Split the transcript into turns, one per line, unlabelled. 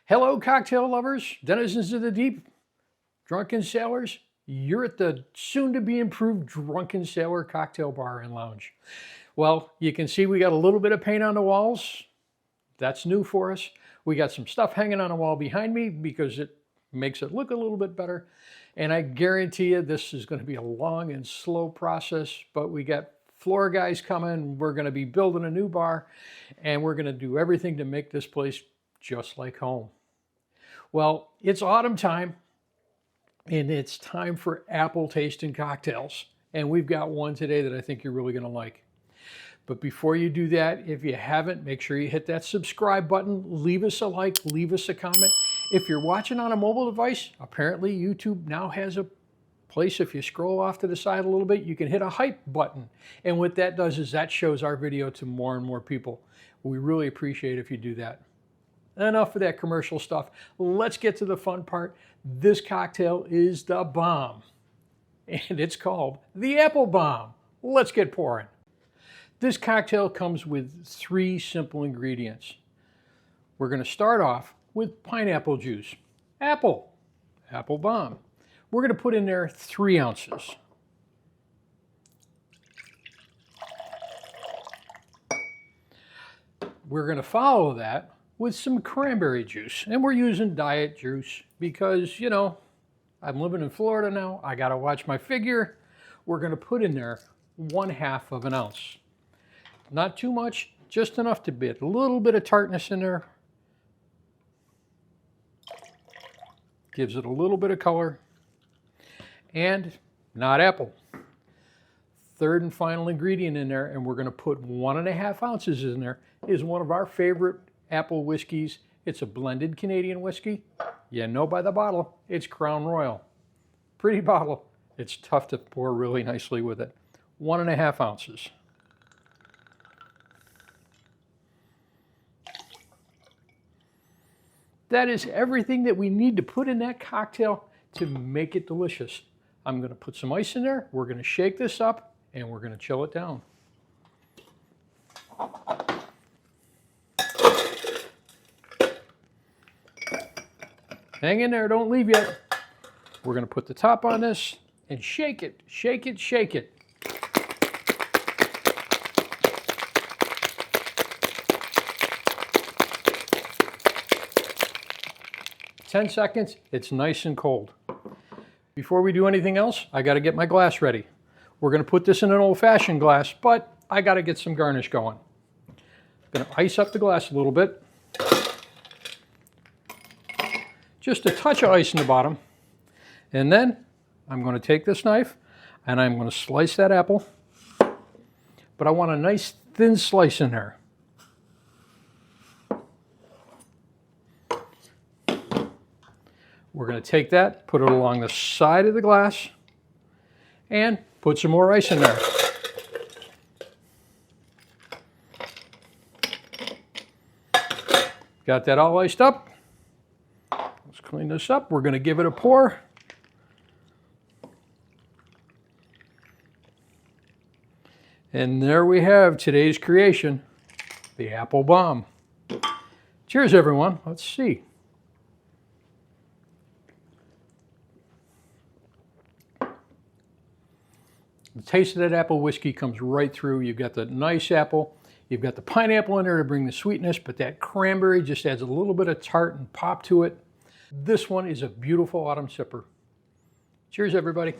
Hello, cocktail lovers, denizens of the deep, drunken sailors. You're at the soon-to-be improved Drunken Sailor Cocktail Bar and Lounge. Well, you can see we got a little bit of paint on the walls. That's new for us. We got some stuff hanging on the wall behind me because it makes it look a little bit better. And I guarantee you this is going to be a long and slow process, but we got floor guys coming. We're going to be building a new bar, and we're going to do everything to make this place just like home. Well, it's autumn time, and it's time for apple tasting cocktails. And we've got one today that I think you're really going to like. But before you do that, if you haven't, make sure you hit that subscribe button, leave us a like, leave us a comment. If you're watching on a mobile device, apparently YouTube now has a place, if you scroll off to the side a little bit, you can hit a hype button. And what that does is that shows our video to more and more people. We really appreciate if you do that. Enough of that commercial stuff. Let's get to the fun part. This cocktail is the bomb, and it's called the Apple Bomb. Let's get pouring. This cocktail comes with 3 simple ingredients. We're going to start off with pineapple juice. Apple bomb. We're going to put in there 3 ounces. We're going to follow that with some cranberry juice. And we're using diet juice because, you know, I'm living in Florida now. I got to watch my figure. We're going to put in there 1/2 of an ounce. Not too much, just enough to get a little bit of tartness in there. Gives it a little bit of color. And not apple. Third and final ingredient in there, and we're going to put 1.5 ounces in there, is one of our favorite apple whiskeys. It's a blended Canadian whiskey. You know by the bottle, it's Crown Royal. Pretty bottle. It's tough to pour really nicely with it. 1.5 ounces. That is everything that we need to put in that cocktail to make it delicious. I'm going to put some ice in there. We're going to shake this up, and we're going to chill it down. Hang in there, don't leave yet. We're going to put the top on this and shake it, shake it, shake it. "10 seconds, it's nice and cold. Before we do anything else, I got to get my glass ready. We're going to put this in an old-fashioned glass, but I got to get some garnish going. I'm going to ice up the glass a little bit. Just a touch of ice in the bottom. And then I'm going to take this knife and I'm going to slice that apple. But I want a nice thin slice in there. We're going to take that, put it along the side of the glass, and put some more ice in there. Got that all iced up. Let's clean this up. We're going to give it a pour. And there we have today's creation, the Apple Bomb. Cheers, everyone. Let's see. The taste of that apple whiskey comes right through. You've got the nice apple. You've got the pineapple in there to bring the sweetness, but that cranberry just adds a little bit of tart and pop to it. This one is a beautiful autumn sipper. Cheers, everybody.